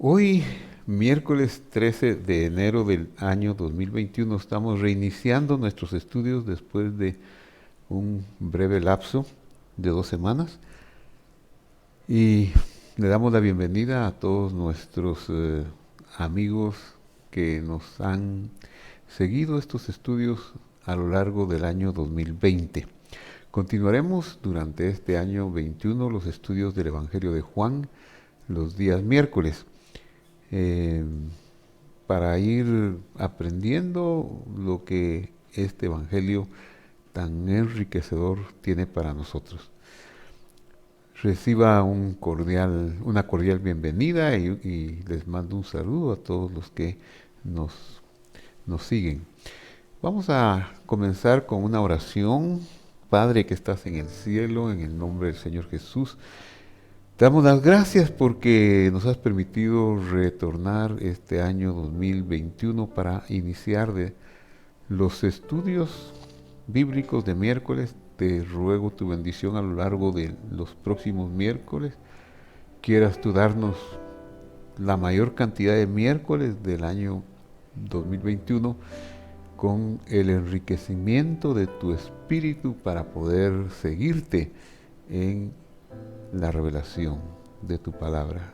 Hoy, miércoles 13 de enero del año 2021, estamos reiniciando nuestros estudios después de un breve lapso de 2 semanas y le damos la bienvenida a todos nuestros amigos que nos han seguido estos estudios a lo largo del año 2020. Continuaremos durante este año 21 los estudios del Evangelio de Juan los días miércoles eh, para ir aprendiendo lo que este Evangelio tan enriquecedor tiene para nosotros. Reciba una cordial bienvenida y les mando un saludo a todos los que nos, nos siguen. Vamos a comenzar con una oración. Padre que estás en el cielo, en el nombre del Señor Jesús, te damos las gracias porque nos has permitido retornar este año 2021 para iniciar los estudios bíblicos de miércoles. Te ruego tu bendición a lo largo de los próximos miércoles. Quieras tú darnos la mayor cantidad de miércoles del año 2021 con el enriquecimiento de tu espíritu para poder seguirte en la revelación de tu palabra.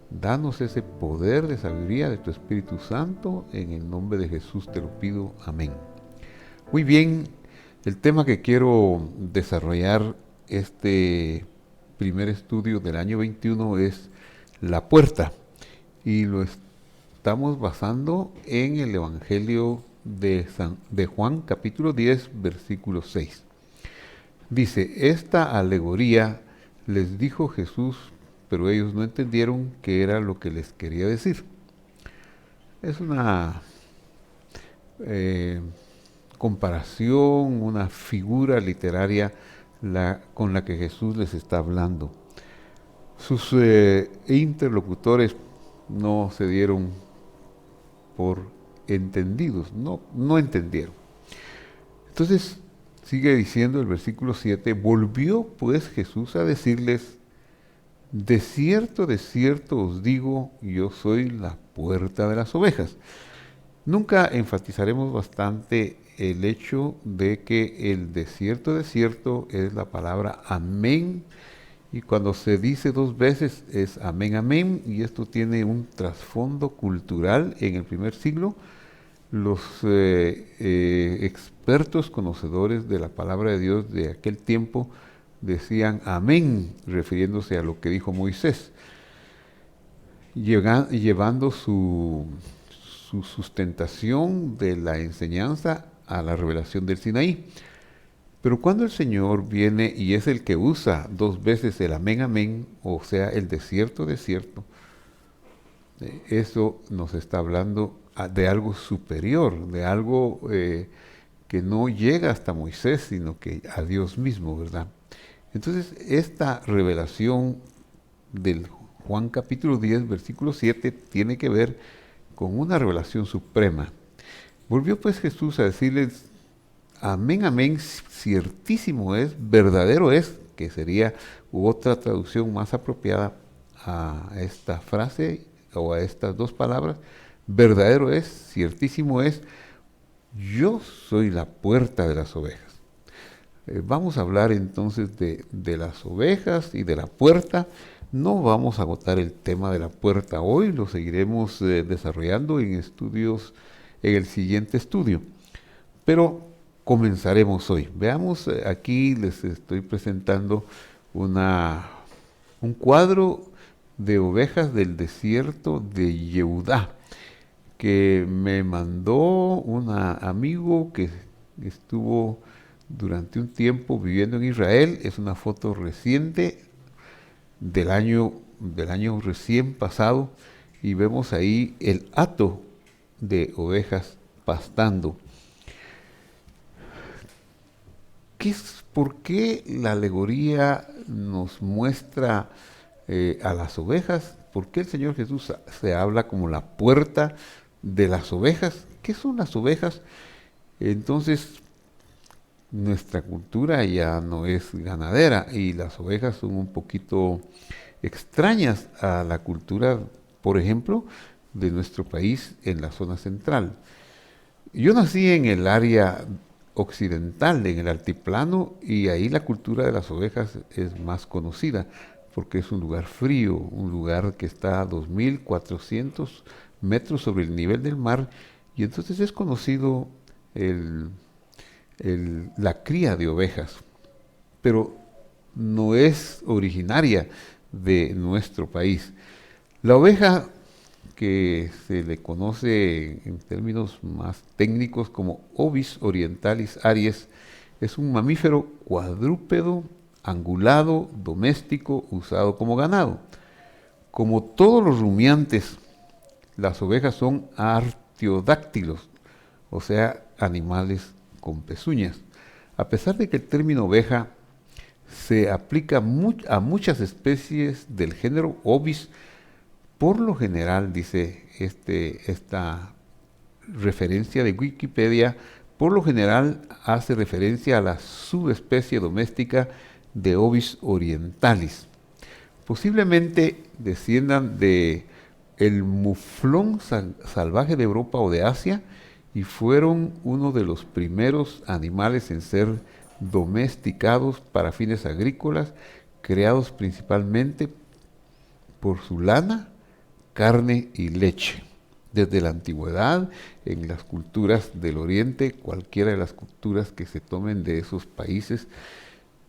Danos ese poder de sabiduría de tu Espíritu Santo, en el nombre de Jesús te lo pido, amén. Muy bien, el tema que quiero desarrollar este primer estudio del año 21 es la puerta, y lo estamos basando en el Evangelio de Juan capítulo 10 versículo 6. Dice, esta alegoría les dijo Jesús, pero ellos no entendieron qué era lo que les quería decir. Es una eh, comparación, una figura literaria con la que Jesús les está hablando. Sus interlocutores no se dieron por entendidos, no entendieron. Entonces, sigue diciendo el versículo 7, volvió pues Jesús a decirles, de cierto os digo, yo soy la puerta de las ovejas. Nunca enfatizaremos bastante el hecho de que el de cierto es la palabra amén, y cuando se dice dos veces es amén, amén, y esto tiene un trasfondo cultural. En el primer siglo, los expertos conocedores de la palabra de Dios de aquel tiempo decían amén, refiriéndose a lo que dijo Moisés, llevando su sustentación de la enseñanza a la revelación del Sinaí. Pero cuando el Señor viene y es el que usa dos veces el amén, amén, o sea, el de cierto, eso nos está hablando de algo superior, de algo que no llega hasta Moisés, sino que a Dios mismo, ¿verdad? Entonces, esta revelación del Juan capítulo 10, versículo 7, tiene que ver con una revelación suprema. Volvió pues Jesús a decirles, amén, amén, ciertísimo es, verdadero es, que sería otra traducción más apropiada a esta frase o a estas dos palabras. Verdadero es, ciertísimo es, yo soy la puerta de las ovejas. Vamos a hablar entonces de las ovejas y de la puerta. No vamos a agotar el tema de la puerta hoy, lo seguiremos desarrollando en estudios, en el siguiente estudio. Pero comenzaremos hoy. Veamos, aquí les estoy presentando un cuadro de ovejas del desierto de Yehudá, que me mandó un amigo que estuvo durante un tiempo viviendo en Israel. Es una foto reciente del año recién pasado, y vemos ahí el hato de ovejas pastando. ¿Por qué la alegoría nos muestra a las ovejas? ¿Por qué el Señor Jesús se habla como la puerta de las ovejas? ¿Qué son las ovejas? Entonces, nuestra cultura ya no es ganadera y las ovejas son un poquito extrañas a la cultura por ejemplo, de nuestro país en la zona central. Yo nací en el área occidental, en el altiplano, y ahí la cultura de las ovejas es más conocida, porque es un lugar frío, un lugar que está a 2.400 metros sobre el nivel del mar, y entonces es conocido el, la cría de ovejas, pero no es originaria de nuestro país. La oveja, que se le conoce en términos más técnicos como Ovis orientalis aries, es un mamífero cuadrúpedo, angulado, doméstico, usado como ganado. Como todos los rumiantes, las ovejas son artiodáctilos, o sea, animales con pezuñas. A pesar de que el término oveja se aplica a muchas especies del género Ovis, por lo general, dice esta referencia de Wikipedia, por lo general hace referencia a la subespecie doméstica de Ovis orientalis. Posiblemente desciendan de el muflón salvaje de Europa o de Asia y fueron uno de los primeros animales en ser domesticados para fines agrícolas, creados principalmente por su lana, carne y leche. Desde la antigüedad, en las culturas del Oriente, cualquiera de las culturas que se tomen de esos países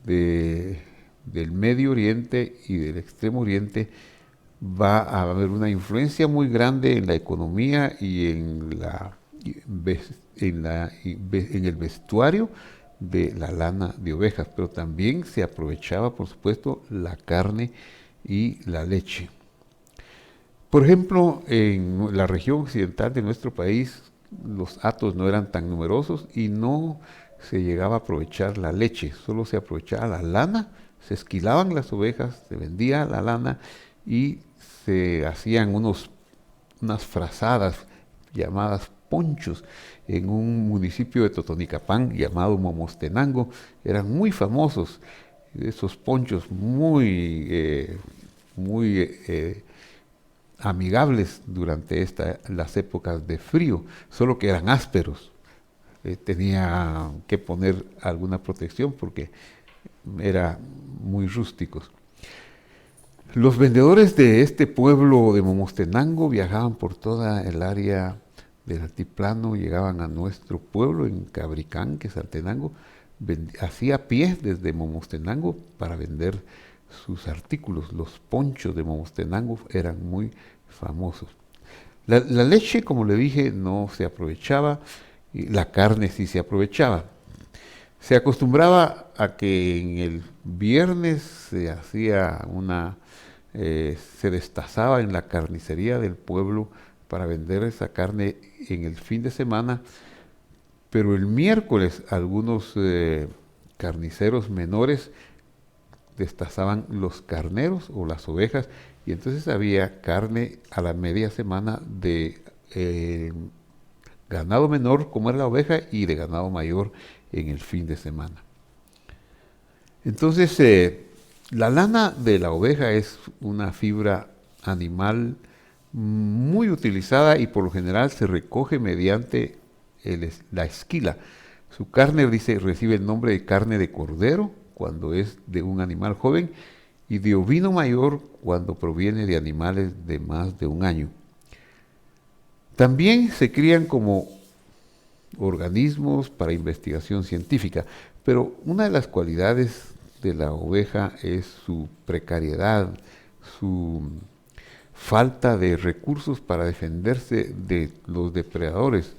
del Medio Oriente y del Extremo Oriente, va a haber una influencia muy grande en la economía y en el vestuario de la lana de ovejas, pero también se aprovechaba, por supuesto, la carne y la leche. Por ejemplo, en la región occidental de nuestro país, los hatos no eran tan numerosos y no se llegaba a aprovechar la leche, solo se aprovechaba la lana, se esquilaban las ovejas, se vendía la lana y se hacían unas frazadas llamadas ponchos en un municipio de Totonicapán llamado Momostenango. Eran muy famosos esos ponchos, muy amigables durante las épocas de frío, solo que eran ásperos. Tenía que poner alguna protección porque eran muy rústicos. Los vendedores de este pueblo de Momostenango viajaban por toda el área del altiplano, llegaban a nuestro pueblo en Cabricán, que es Altenango, hacía pie desde Momostenango para vender sus artículos. Los ponchos de Momostenango eran muy famosos. La leche, como le dije, no se aprovechaba, y la carne sí se aprovechaba. Se acostumbraba a que en el viernes se hacía se destazaba en la carnicería del pueblo para vender esa carne en el fin de semana, pero el miércoles algunos carniceros menores destazaban los carneros o las ovejas y entonces había carne a la media semana de ganado menor como era la oveja y de ganado mayor en el fin de semana. Entonces la lana de la oveja es una fibra animal muy utilizada y por lo general se recoge mediante la esquila. Su carne, dice, recibe el nombre de carne de cordero cuando es de un animal joven y de ovino mayor cuando proviene de animales de más de un año. También se crían como organismos para investigación científica, pero una de las cualidades de la oveja es su precariedad, su falta de recursos para defenderse de los depredadores.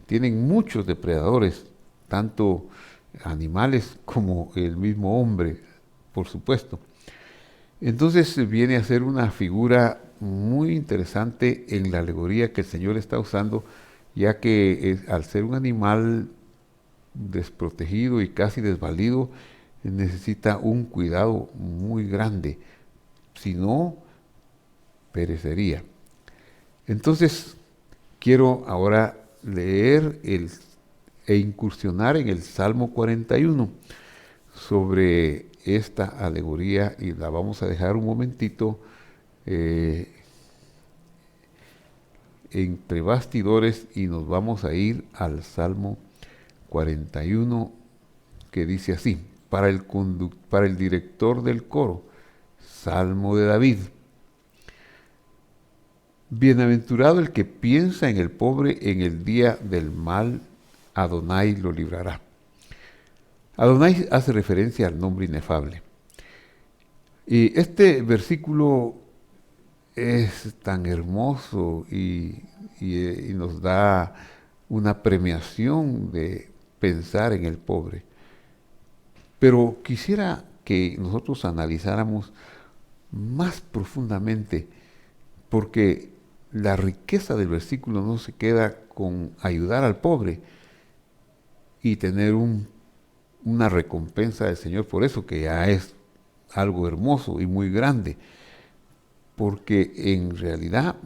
Tienen muchos depredadores, tanto animales como el mismo hombre, por supuesto. Entonces viene a ser una figura muy interesante en la alegoría que el Señor está usando, ya que al ser un animal desprotegido y casi desvalido, necesita un cuidado muy grande, si no, perecería. Entonces, quiero ahora leer e incursionar en el Salmo 41 sobre esta alegoría y la vamos a dejar un momentito entre bastidores y nos vamos a ir al Salmo 41, que dice así: para el director del coro, Salmo de David. Bienaventurado el que piensa en el pobre en el día del mal, Adonai lo librará. Adonai hace referencia al nombre inefable. Y este versículo es tan hermoso y nos da una premiación de pensar en el pobre. Pero quisiera que nosotros analizáramos más profundamente, porque la riqueza del versículo no se queda con ayudar al pobre y tener una recompensa del Señor por eso, que ya es algo hermoso y muy grande, porque en realidad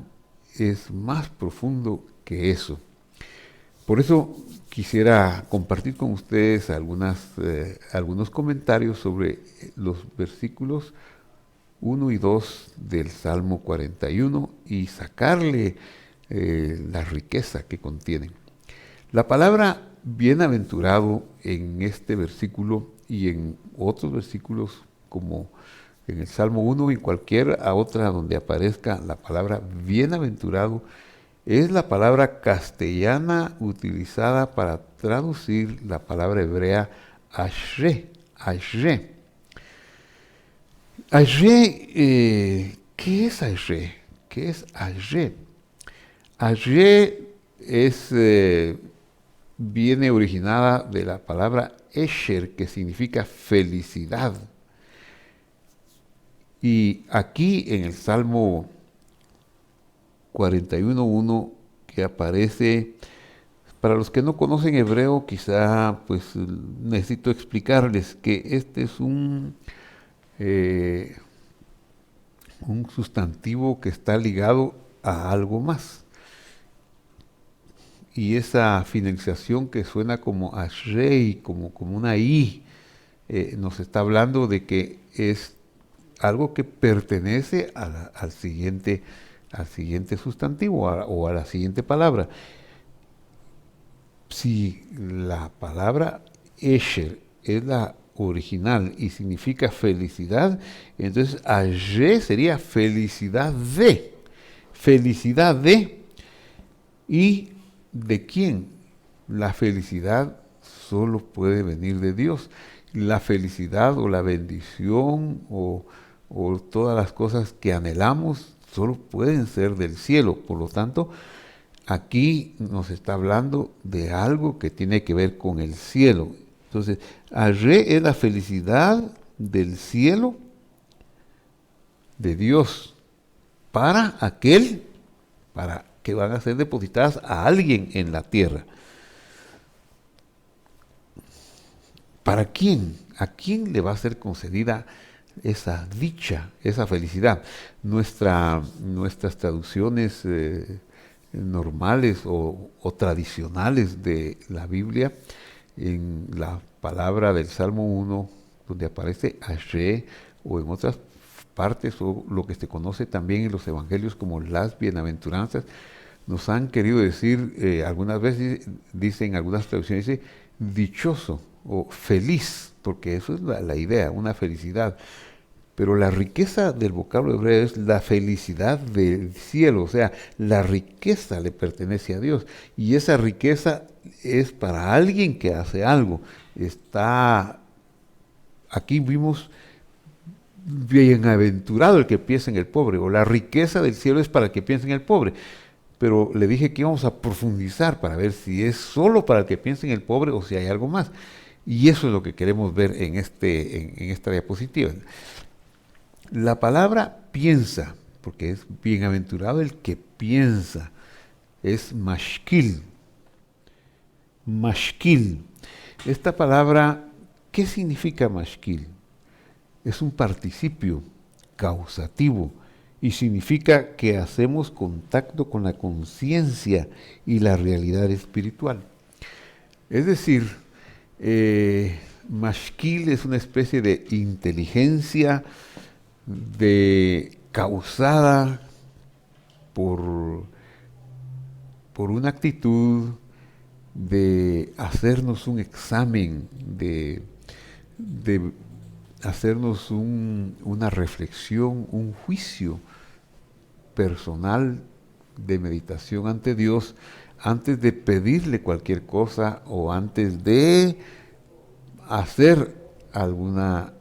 es más profundo que eso. Por eso quisiera compartir con ustedes algunos comentarios sobre los versículos 1 y 2 del Salmo 41 y sacarle la riqueza que contienen. La palabra bienaventurado en este versículo y en otros versículos como en el Salmo 1 y en cualquier otra donde aparezca la palabra bienaventurado, es la palabra castellana utilizada para traducir la palabra hebrea ashre, ashre. Ashre, ¿qué es ashre? ¿Qué es ashre? Ashre viene originada de la palabra esher, que significa felicidad. Y aquí en el Salmo 41.1 que aparece, para los que no conocen hebreo, quizá pues necesito explicarles que este es un sustantivo que está ligado a algo más. Y esa finalización que suena como ashrei, como una i, nos está hablando de que es algo que pertenece al siguiente sustantivo o a la siguiente palabra. Si la palabra esher es la original y significa felicidad, entonces ashrei sería felicidad de. Felicidad de. ¿Y de quién? La felicidad solo puede venir de Dios. La felicidad o la bendición o todas las cosas que anhelamos solo pueden ser del cielo. Por lo tanto, aquí nos está hablando de algo que tiene que ver con el cielo. Entonces, Arre es la felicidad del cielo de Dios para que van a ser depositadas a alguien en la tierra. ¿Para quién? ¿A quién le va a ser concedida esa dicha, esa felicidad? Nuestras traducciones normales o tradicionales de la Biblia, en la palabra del Salmo 1, donde aparece Ashrei, o en otras partes, o lo que se conoce también en los evangelios como las bienaventuranzas, nos han querido decir, algunas veces dicen, algunas traducciones dice dichoso o feliz, porque eso es la idea, una felicidad. Pero la riqueza del vocablo hebreo es la felicidad del cielo, o sea, la riqueza le pertenece a Dios. Y esa riqueza es para alguien que hace algo. Aquí vimos bienaventurado el que piensa en el pobre, o la riqueza del cielo es para el que piensa en el pobre. Pero le dije que íbamos a profundizar para ver si es solo para el que piensa en el pobre o si hay algo más. Y eso es lo que queremos ver en esta diapositiva. La palabra piensa, porque es bienaventurado el que piensa, es mashkil. Mashkil. Esta palabra, ¿qué significa mashkil? Es un participio causativo y significa que hacemos contacto con la conciencia y la realidad espiritual. Es decir, mashkil es una especie de inteligencia causada por por una actitud de hacernos un examen, de hacernos una reflexión, un juicio personal de meditación ante Dios, antes de pedirle cualquier cosa o antes de hacer alguna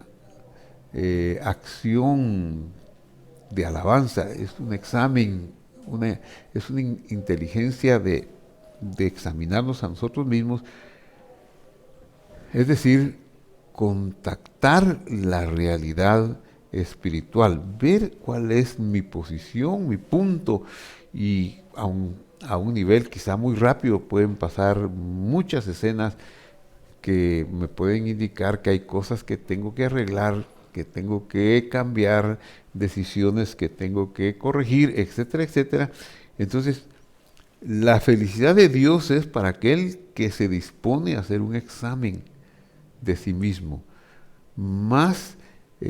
acción de alabanza. Es un examen, es una inteligencia de examinarnos a nosotros mismos, es decir, contactar la realidad espiritual, ver cuál es mi posición, mi punto, y a un nivel quizá muy rápido pueden pasar muchas escenas que me pueden indicar que hay cosas que tengo que arreglar, que tengo que cambiar, decisiones que tengo que corregir, etcétera, etcétera. Entonces, la felicidad de Dios es para aquel que se dispone a hacer un examen de sí mismo, más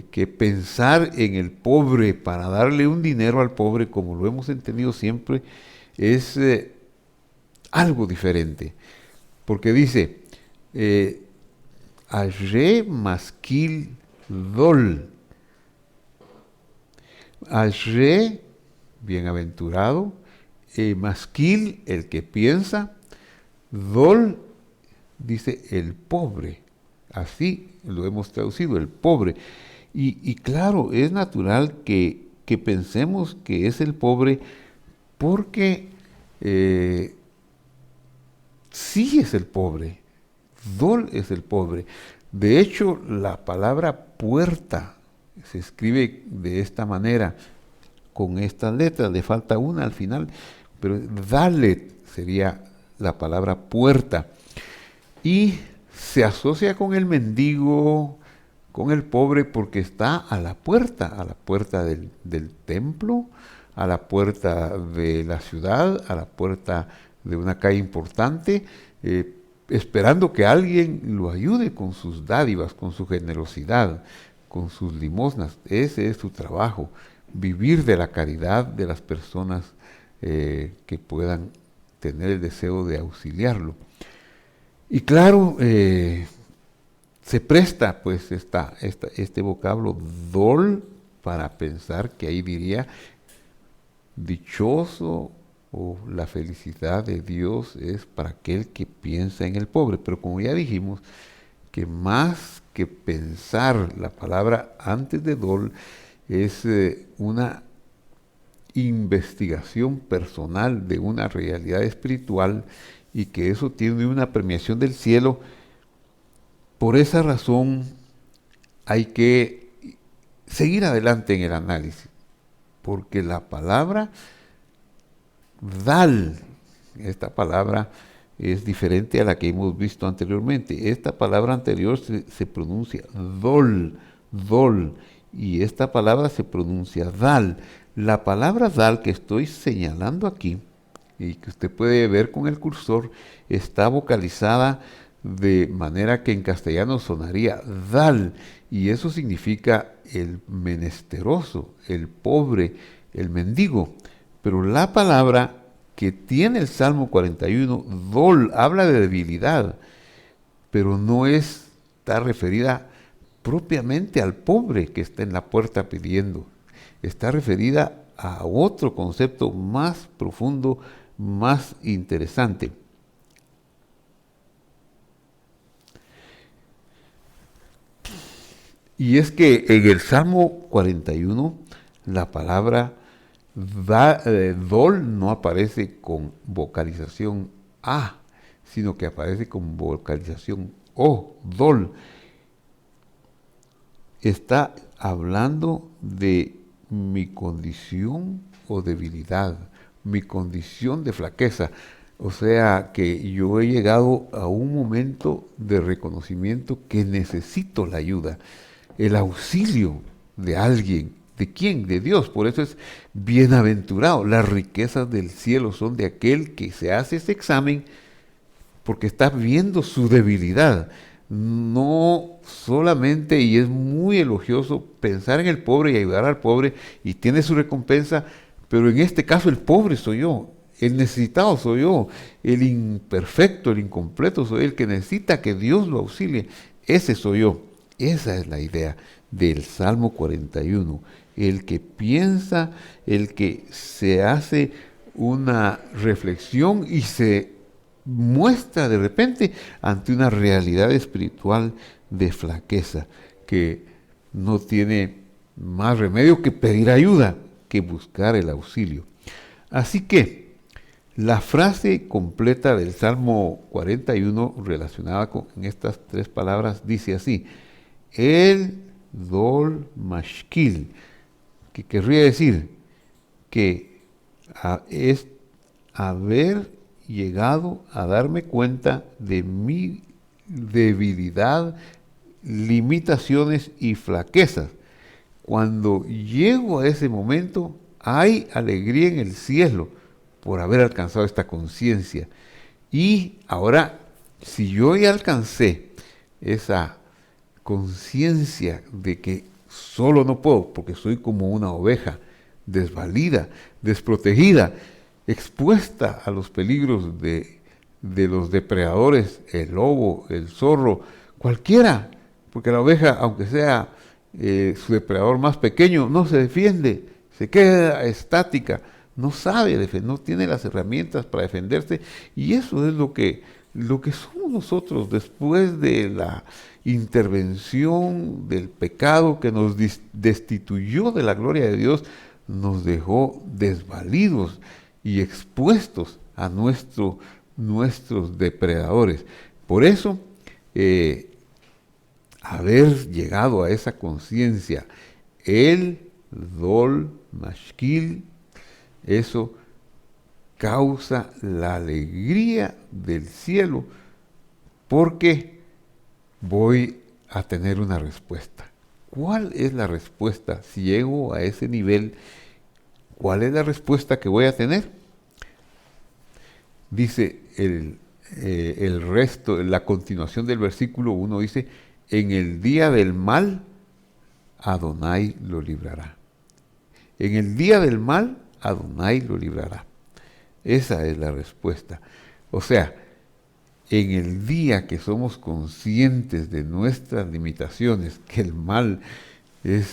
que pensar en el pobre para darle un dinero al pobre, como lo hemos entendido siempre, es algo diferente. Porque dice, Ashrei maskil dol. Ashrei, bienaventurado, maskil, el que piensa, dol, dice el pobre. Así lo hemos traducido, el pobre. Y claro, es natural que pensemos que es el pobre porque sí es el pobre. Dol es el pobre. De hecho, la palabra puerta se escribe de esta manera, con estas letras, le falta una al final, pero Dalet sería la palabra puerta. Y se asocia con el mendigo, con el pobre, porque está a la puerta del templo, a la puerta de la ciudad, a la puerta de una calle importante, esperando que alguien lo ayude con sus dádivas, con su generosidad, con sus limosnas. Ese es su trabajo, vivir de la caridad de las personas que puedan tener el deseo de auxiliarlo. Y claro, se presta pues este vocablo dol para pensar que ahí diría dichoso, o la felicidad de Dios es para aquel que piensa en el pobre. Pero como ya dijimos, que más que pensar la palabra antes de dol es una investigación personal de una realidad espiritual, y que eso tiene una premiación del cielo. Por esa razón hay que seguir adelante en el análisis, porque la palabra dal, esta palabra es diferente a la que hemos visto anteriormente. Esta palabra anterior se pronuncia dol, dol, y esta palabra se pronuncia dal. La palabra dal que estoy señalando aquí, y que usted puede ver con el cursor, está vocalizada de manera que en castellano sonaría dal, y eso significa el menesteroso, el pobre, el mendigo. Pero la palabra que tiene el Salmo 41, dol, habla de debilidad, pero no está referida propiamente al pobre que está en la puerta pidiendo. Está referida a otro concepto más profundo, más interesante. Y es que en el Salmo 41 la palabra dol no aparece con vocalización A, sino que aparece con vocalización O, dol. Está hablando de mi condición o debilidad, mi condición de flaqueza. O sea que yo he llegado a un momento de reconocimiento que necesito la ayuda, el auxilio de alguien. ¿De quién? De Dios. Por eso es bienaventurado. Las riquezas del cielo son de aquel que se hace ese examen porque está viendo su debilidad. No solamente, y es muy elogioso, pensar en el pobre y ayudar al pobre, y tiene su recompensa, pero en este caso el pobre soy yo. El necesitado soy yo, el imperfecto, el incompleto soy el que necesita que Dios lo auxilie. Ese soy yo. Esa es la idea del Salmo 41. El que piensa, el que se hace una reflexión y se muestra de repente ante una realidad espiritual de flaqueza, que no tiene más remedio que pedir ayuda, que buscar el auxilio. Así que la frase completa del Salmo 41 relacionada con estas tres palabras dice así: El dol mashkil, que querría decir que es haber llegado a darme cuenta de mi debilidad, limitaciones y flaquezas. Cuando llego a ese momento, hay alegría en el cielo por haber alcanzado esta conciencia. Y ahora, si yo ya alcancé esa conciencia de que solo no puedo, porque soy como una oveja desvalida, desprotegida, expuesta a los peligros de los depredadores, el lobo, el zorro, cualquiera, porque la oveja, aunque sea su depredador más pequeño, no se defiende, se queda estática, no sabe defender, no tiene las herramientas para defenderse, y eso es lo que somos nosotros después de la intervención del pecado que nos destituyó de la gloria de Dios, nos dejó desvalidos y expuestos a nuestros depredadores. Por eso, haber llegado a esa conciencia, el dol mashkil, eso causa la alegría del cielo, porque voy a tener una respuesta. ¿Cuál es la respuesta? Si llego a ese nivel, ¿cuál es la respuesta que voy a tener? Dice el resto, la continuación del versículo 1 dice: en el día del mal, Adonai lo librará. En el día del mal, Adonai lo librará. Esa es la respuesta. O sea, en el día que somos conscientes de nuestras limitaciones, que el mal es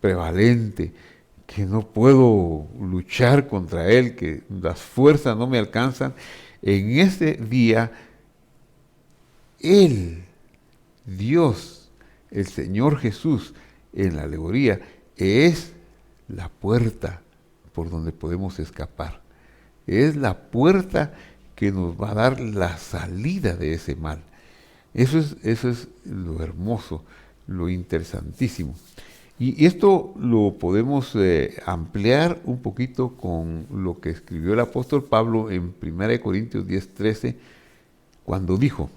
prevalente, que no puedo luchar contra él, que las fuerzas no me alcanzan, en ese día, Él, Dios, el Señor Jesús, en la alegoría, es la puerta por donde podemos escapar. Es la puerta que nos va a dar la salida de ese mal. Eso es lo hermoso, lo interesantísimo. Y esto lo podemos ampliar un poquito con lo que escribió el apóstol Pablo en 1 Corintios 10:13, cuando dijo: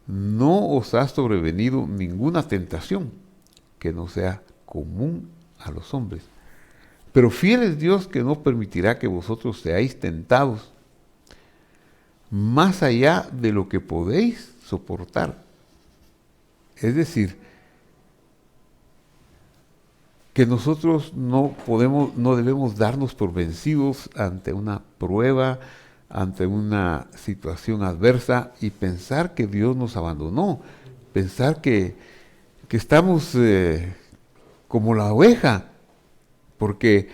no os ha sobrevenido ninguna tentación que no sea común a los hombres. Pero fiel es Dios, que no permitirá que vosotros seáis tentados más allá de lo que podéis soportar. Es decir, que nosotros no debemos darnos por vencidos ante una prueba, ante una situación adversa, y pensar que Dios nos abandonó, pensar que estamos como la oveja, porque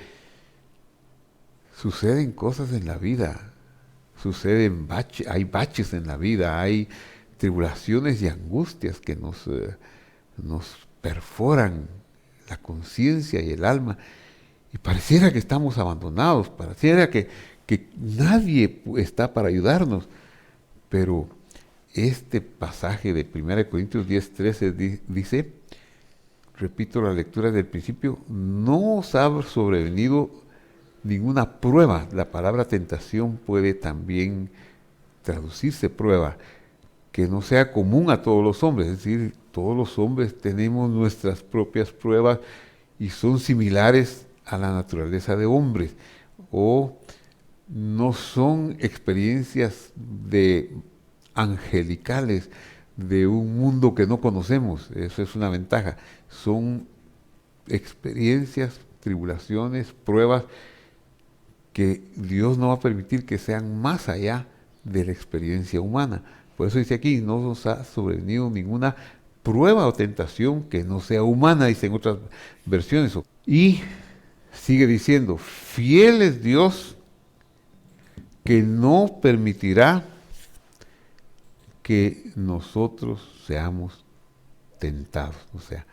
suceden cosas en la vida, hay baches en la vida, hay tribulaciones y angustias que nos perforan la conciencia y el alma, y pareciera que estamos abandonados, pareciera que nadie está para ayudarnos. Pero este pasaje de 1 Corintios 10:13 dice, repito la lectura del principio: no os ha sobrevenido ninguna prueba. La palabra tentación puede también traducirse prueba, que no sea común a todos los hombres. Es decir, todos los hombres tenemos nuestras propias pruebas y son similares a la naturaleza de hombres, o no son experiencias angelicales de un mundo que no conocemos. Eso es una ventaja. Son experiencias, tribulaciones, pruebas que Dios no va a permitir que sean más allá de la experiencia humana. Por eso dice aquí, no nos ha sobrevenido ninguna prueba o tentación que no sea humana, dicen otras versiones. Y sigue diciendo, fiel es Dios que no permitirá que nosotros seamos tentados. O sea,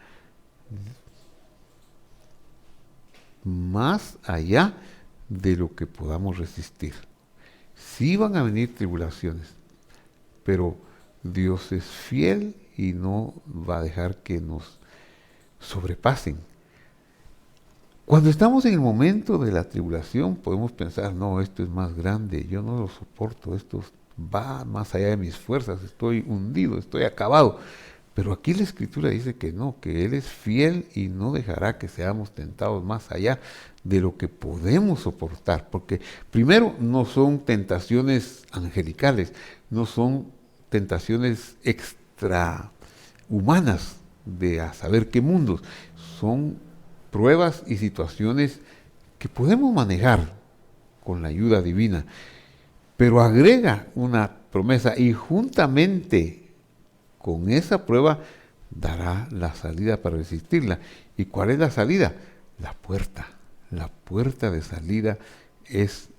más allá de lo que podamos resistir. Sí van a venir tribulaciones, pero Dios es fiel y no va a dejar que nos sobrepasen. Cuando estamos en el momento de la tribulación, podemos pensar, no, esto es más grande, yo no lo soporto, esto va más allá de mis fuerzas, estoy hundido, estoy acabado. Pero aquí la Escritura dice que no, que Él es fiel y no dejará que seamos tentados más allá de lo que podemos soportar. Porque primero, no son tentaciones angelicales, no son tentaciones extrahumanas de a saber qué mundos, son pruebas y situaciones que podemos manejar con la ayuda divina. Pero agrega una promesa y juntamente con esa prueba dará la salida para resistirla. ¿Y cuál es la salida? La puerta. La puerta de salida es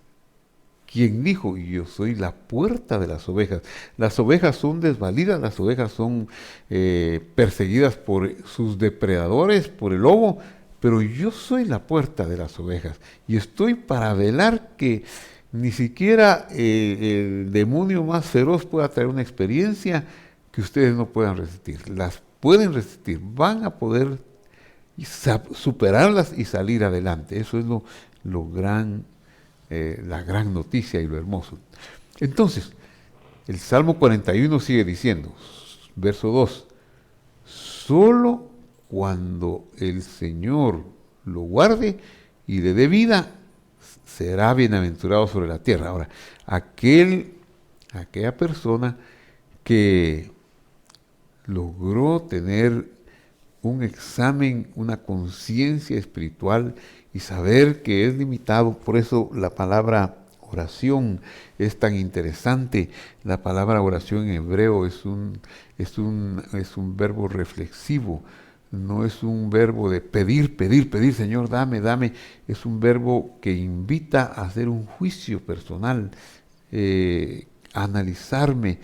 quien dijo, yo soy la puerta de las ovejas. Las ovejas son desvalidas, las ovejas son perseguidas por sus depredadores, por el lobo, pero yo soy la puerta de las ovejas y estoy para velar que ni siquiera el demonio más feroz pueda traer una experiencia que ustedes no puedan resistir. Las pueden resistir, van a poder superarlas y salir adelante. Eso es la gran noticia y lo hermoso. Entonces, el Salmo 41 sigue diciendo, verso 2, solo cuando el Señor lo guarde y le dé vida, será bienaventurado sobre la tierra. Ahora, aquella persona que logró tener un examen, una conciencia espiritual y saber que es limitado, por eso la palabra oración es tan interesante. La palabra oración en hebreo es un verbo reflexivo, no es un verbo de pedir, pedir, pedir, Señor, dame, dame. Es un verbo que invita a hacer un juicio personal, a analizarme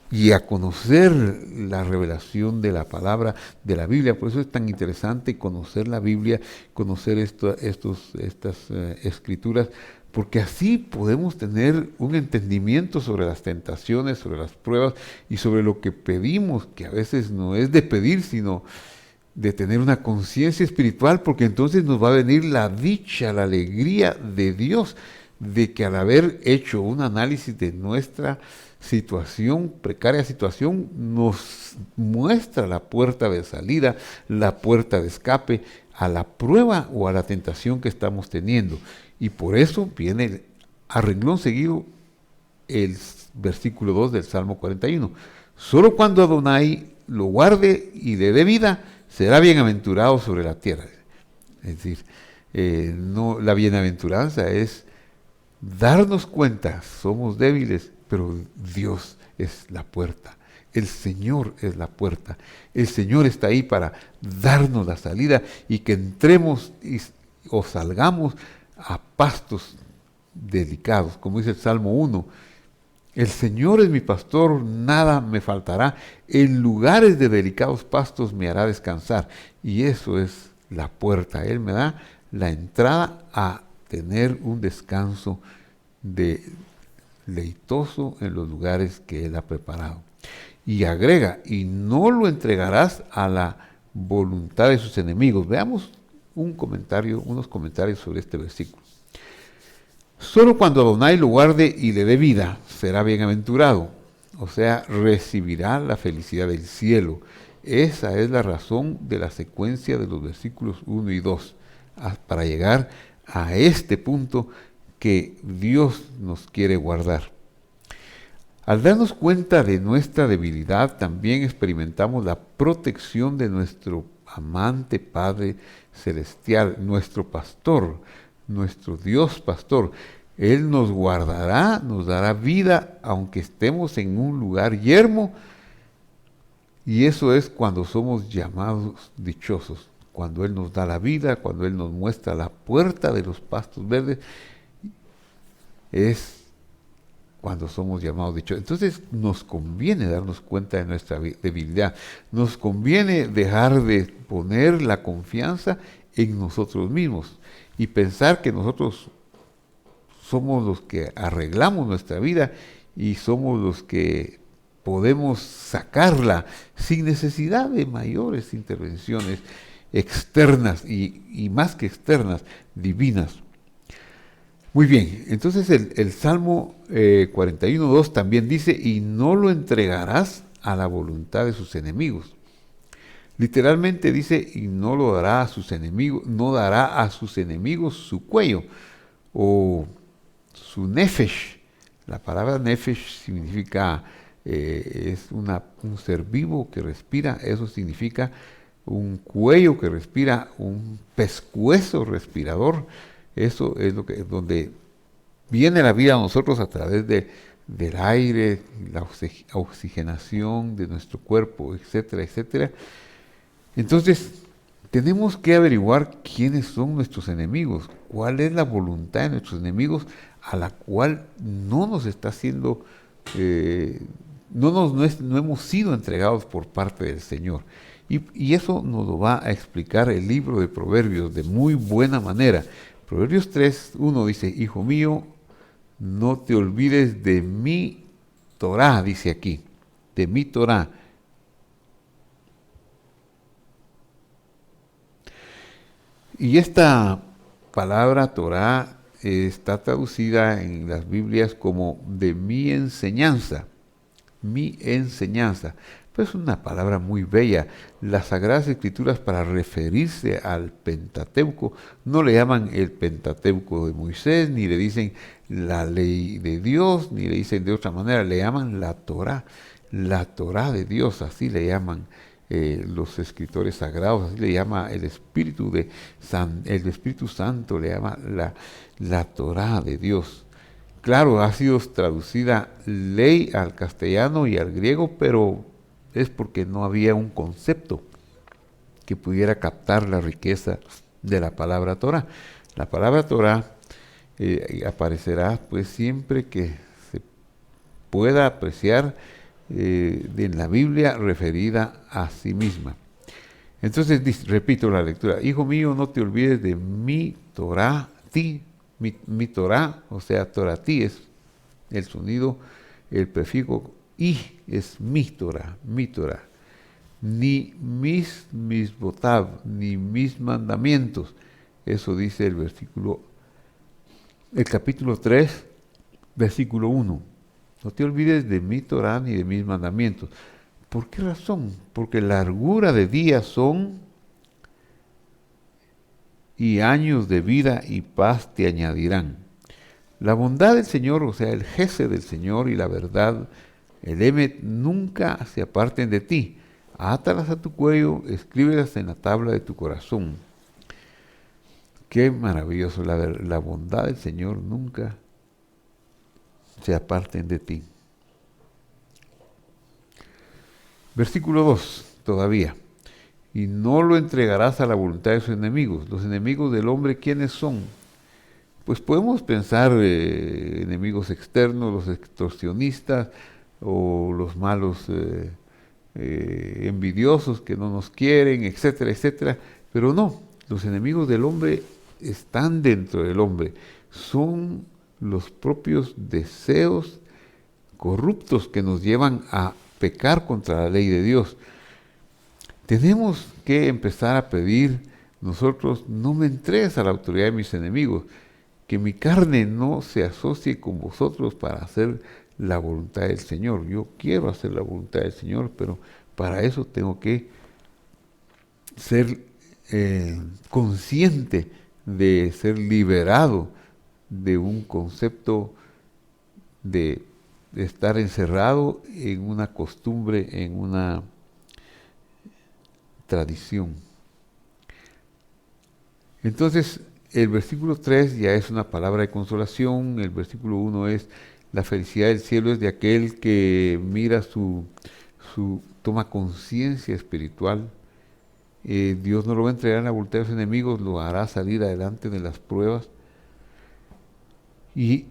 y a conocer la revelación de la palabra de la Biblia. Por eso es tan interesante conocer la Biblia, conocer estas escrituras, porque así podemos tener un entendimiento sobre las tentaciones, sobre las pruebas y sobre lo que pedimos, que a veces no es de pedir, sino de tener una conciencia espiritual, porque entonces nos va a venir la dicha, la alegría de Dios, de que al haber hecho un análisis de nuestra situación, precaria situación, nos muestra la puerta de salida, la puerta de escape a la prueba o a la tentación que estamos teniendo. Y por eso viene a renglón seguido el versículo 2 del Salmo 41. Solo cuando Adonai lo guarde y le dé vida, será bienaventurado sobre la tierra. Es decir, no, la bienaventuranza es darnos cuenta, somos débiles, pero Dios es la puerta. El Señor es la puerta. El Señor está ahí para darnos la salida y que entremos o salgamos a pastos delicados, como dice el Salmo 1. El Señor es mi pastor, nada me faltará. En lugares de delicados pastos me hará descansar. Y eso es la puerta. Él me da la entrada a tener un descanso deleitoso en los lugares que Él ha preparado. Y agrega, y no lo entregarás a la voluntad de sus enemigos. Veamos unos comentarios sobre este versículo. Solo cuando Adonai lo guarde y le dé vida, será bienaventurado. O sea, recibirá la felicidad del cielo. Esa es la razón de la secuencia de los versículos 1 y 2, para llegar a este punto que Dios nos quiere guardar. Al darnos cuenta de nuestra debilidad, también experimentamos la protección de nuestro amante Padre Celestial, nuestro pastor, nuestro Dios pastor. Él nos guardará, nos dará vida, aunque estemos en un lugar yermo. Y eso es cuando somos llamados dichosos, cuando Él nos da la vida, cuando Él nos muestra la puerta de los pastos verdes, es cuando somos llamados dichosos. Entonces nos conviene darnos cuenta de nuestra debilidad, nos conviene dejar de poner la confianza en nosotros mismos y pensar que nosotros somos los que arreglamos nuestra vida y somos los que podemos sacarla sin necesidad de mayores intervenciones externas y más que externas, divinas. Muy bien, entonces el Salmo 41.2 también dice, y no lo entregarás a la voluntad de sus enemigos. Literalmente dice, y no lo dará a sus enemigos, no dará a sus enemigos su cuello, o su nefesh. La palabra nefesh significa, es un ser vivo que respira, eso significa un cuello que respira, un pescuezo respirador. Eso es donde viene la vida a nosotros a través del aire, la oxigenación de nuestro cuerpo, etcétera, etcétera. Entonces, tenemos que averiguar quiénes son nuestros enemigos, cuál es la voluntad de nuestros enemigos a la cual no nos está siendo, no hemos sido entregados por parte del Señor. Y eso nos lo va a explicar el libro de Proverbios de muy buena manera. Proverbios 3:1 dice, hijo mío, no te olvides de mi Torá, dice aquí, de mi Torá. Y esta palabra Torá está traducida en las Biblias como de mi enseñanza. Mi enseñanza. Pues es una palabra muy bella. Las Sagradas Escrituras, para referirse al Pentateuco, no le llaman el Pentateuco de Moisés, ni le dicen la ley de Dios, ni le dicen de otra manera, le llaman la Torá de Dios, así le llaman los escritores sagrados, así le llama el Espíritu el Espíritu Santo, le llama la Torá de Dios. Claro, ha sido traducida ley al castellano y al griego, pero es porque no había un concepto que pudiera captar la riqueza de la palabra Torah. La palabra Torah aparecerá pues siempre que se pueda apreciar en la Biblia referida a sí misma. Entonces repito la lectura: hijo mío, no te olvides de mi Torah, mi Torah, o sea, Toratí es el sonido, el prefijo y es mi Torah, mi Torah. Ni mis misbotab, ni mis mandamientos. Eso dice el capítulo 3, versículo 1. No te olvides de mi Torah ni de mis mandamientos. ¿Por qué razón? Porque largura de días son y años de vida y paz te añadirán. La bondad del Señor, o sea, el gesed del Señor y la verdad, el emet, nunca se aparten de ti. Átalas a tu cuello, escríbelas en la tabla de tu corazón. Qué maravilloso, la bondad del Señor nunca se aparten de ti. Versículo 2, todavía. Y no lo entregarás a la voluntad de sus enemigos. Los enemigos del hombre, ¿quiénes son? Pues podemos pensar enemigos externos, los extorsionistas o los malos envidiosos que no nos quieren, etcétera, etcétera. Pero no, los enemigos del hombre están dentro del hombre. Son los propios deseos corruptos que nos llevan a pecar contra la ley de Dios. Tenemos que empezar a pedir nosotros: no me entregues a la autoridad de mis enemigos, que mi carne no se asocie con vosotros para hacer la voluntad del Señor. Yo quiero hacer la voluntad del Señor, pero para eso tengo que ser consciente de ser liberado de un concepto de estar encerrado en una costumbre, en una tradición. Entonces, el versículo 3 ya es una palabra de consolación. El versículo 1 es: la felicidad del cielo es de aquel que mira toma conciencia espiritual. Dios no lo va a entregar en la voluntad de sus enemigos, lo hará salir adelante de las pruebas. Y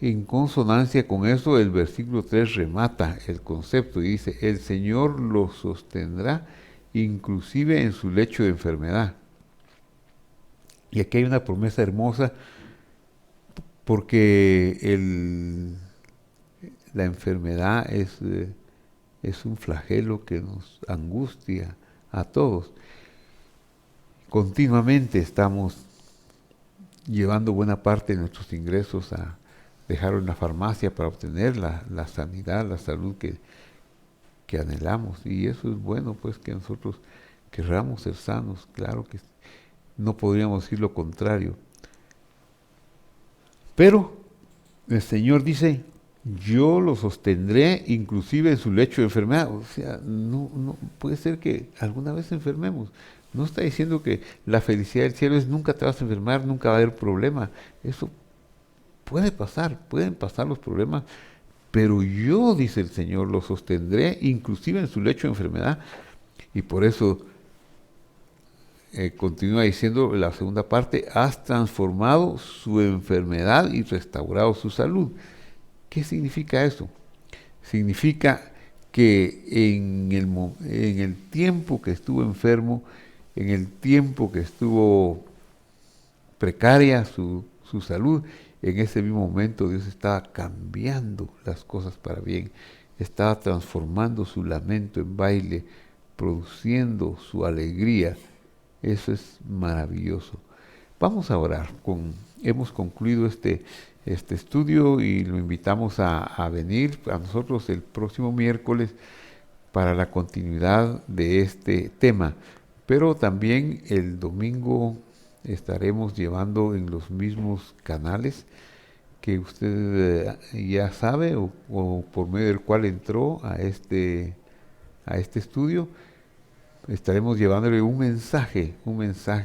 en consonancia con eso, el versículo 3 remata el concepto y dice: el Señor lo sostendrá inclusive en su lecho de enfermedad. Y aquí hay una promesa hermosa, porque la enfermedad es un flagelo que nos angustia a todos. Continuamente estamos llevando buena parte de nuestros ingresos a dejarlo en la farmacia para obtener la sanidad, la salud que anhelamos. Y eso es bueno, pues, que nosotros querramos ser sanos. Claro que no podríamos decir lo contrario. Pero el Señor dice: yo lo sostendré inclusive en su lecho de enfermedad. O sea, no puede ser que alguna vez enfermemos. No está diciendo que la felicidad del cielo es nunca te vas a enfermar, nunca va a haber problema. Eso puede pasar, pueden pasar los problemas, pero yo, dice el Señor, lo sostendré inclusive en su lecho de enfermedad. Y por eso continúa diciendo la segunda parte: has transformado su enfermedad y restaurado su salud. ¿Qué significa eso? Significa que en el tiempo que estuvo enfermo, en el tiempo que estuvo precaria su salud, en ese mismo momento Dios estaba cambiando las cosas para bien, estaba transformando su lamento en baile, produciendo su alegría. Eso es maravilloso. Vamos a orar. Hemos concluido este estudio y lo invitamos a venir a nosotros el próximo miércoles para la continuidad de este tema. Pero también el domingo estaremos llevando en los mismos canales que usted ya sabe o por medio del cual entró a este estudio. Estaremos llevándole un mensaje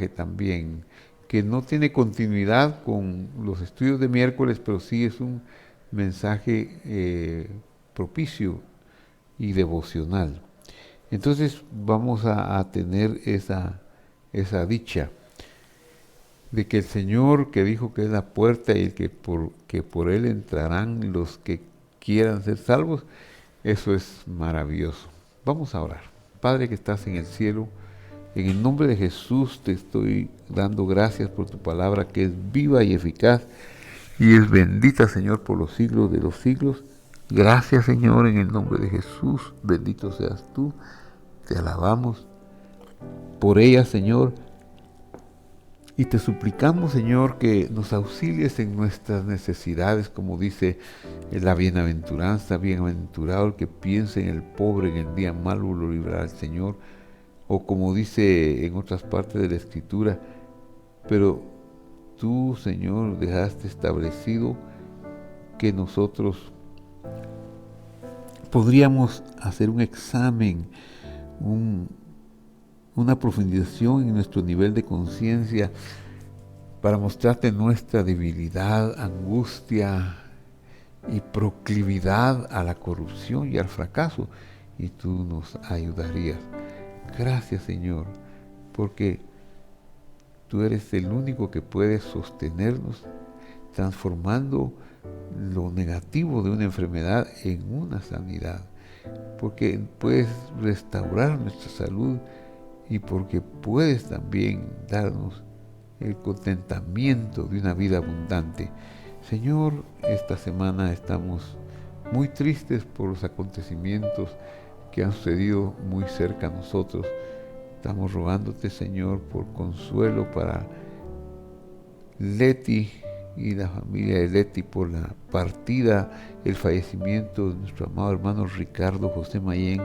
también que no tiene continuidad con los estudios de miércoles, pero sí es un mensaje propicio y devocional. Entonces vamos a tener esa dicha de que el Señor, que dijo que es la puerta y que por Él entrarán los que quieran ser salvos, eso es maravilloso. Vamos a orar. Padre que estás en el cielo, en el nombre de Jesús te estoy dando gracias por tu palabra, que es viva y eficaz y es bendita, Señor, por los siglos de los siglos. Gracias, Señor, en el nombre de Jesús. Bendito seas tú. Te alabamos por ella, Señor. Y te suplicamos, Señor, que nos auxilies en nuestras necesidades, como dice la bienaventuranza: bienaventurado el que piense en el pobre, en el día malo lo librará el Señor. O como dice en otras partes de la Escritura: pero tú, Señor, dejaste establecido que nosotros podríamos hacer un examen, una profundización en nuestro nivel de conciencia para mostrarte nuestra debilidad, angustia y proclividad a la corrupción y al fracaso, y tú nos ayudarías. Gracias, Señor, porque tú eres el único que puede sostenernos, transformando lo negativo de una enfermedad en una sanidad, porque puedes restaurar nuestra salud y porque puedes también darnos el contentamiento de una vida abundante. Señor, esta semana estamos muy tristes por los acontecimientos que han sucedido muy cerca a nosotros. Estamos rogándote, Señor, por consuelo para Leti y la familia de Leti, por la partida, el fallecimiento de nuestro amado hermano Ricardo José Mayén,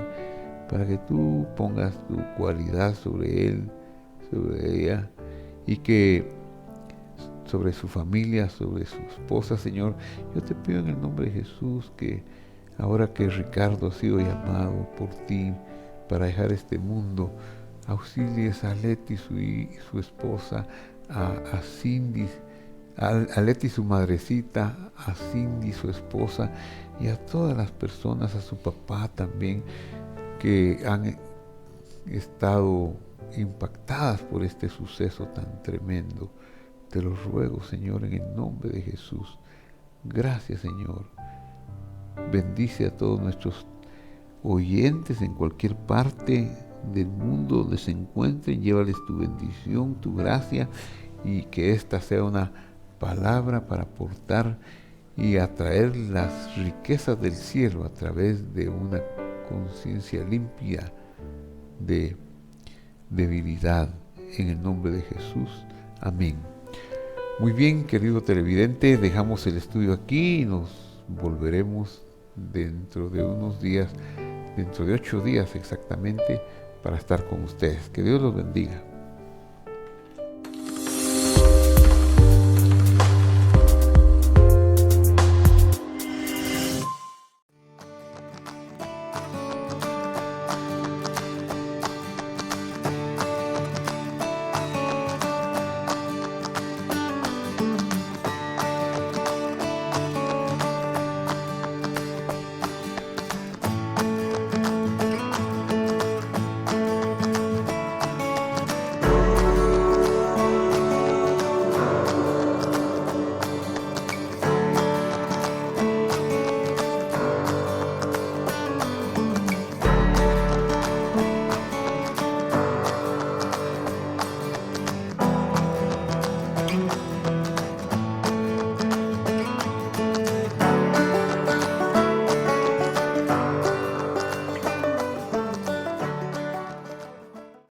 para que tú pongas tu cualidad sobre él, sobre ella, y que sobre su familia, sobre su esposa, Señor. Yo te pido en el nombre de Jesús que ahora que Ricardo ha sido llamado por ti para dejar este mundo, auxilies a Leti y su esposa a Cindy, a Leti su madrecita, a Cindy su esposa y a todas las personas, a su papá también, que han estado impactadas por este suceso tan tremendo. Te lo ruego, Señor, en el nombre de Jesús. Gracias, Señor. Bendice a todos nuestros oyentes en cualquier parte del mundo donde se encuentren. Llévales tu bendición, tu gracia, y que esta sea una palabra para aportar y atraer las riquezas del cielo a través de una conciencia limpia de debilidad. En el nombre de Jesús. Amén. Muy bien, querido televidente, dejamos el estudio aquí y nos volveremos dentro de unos días, dentro de 8 días exactamente, para estar con ustedes. Que Dios los bendiga.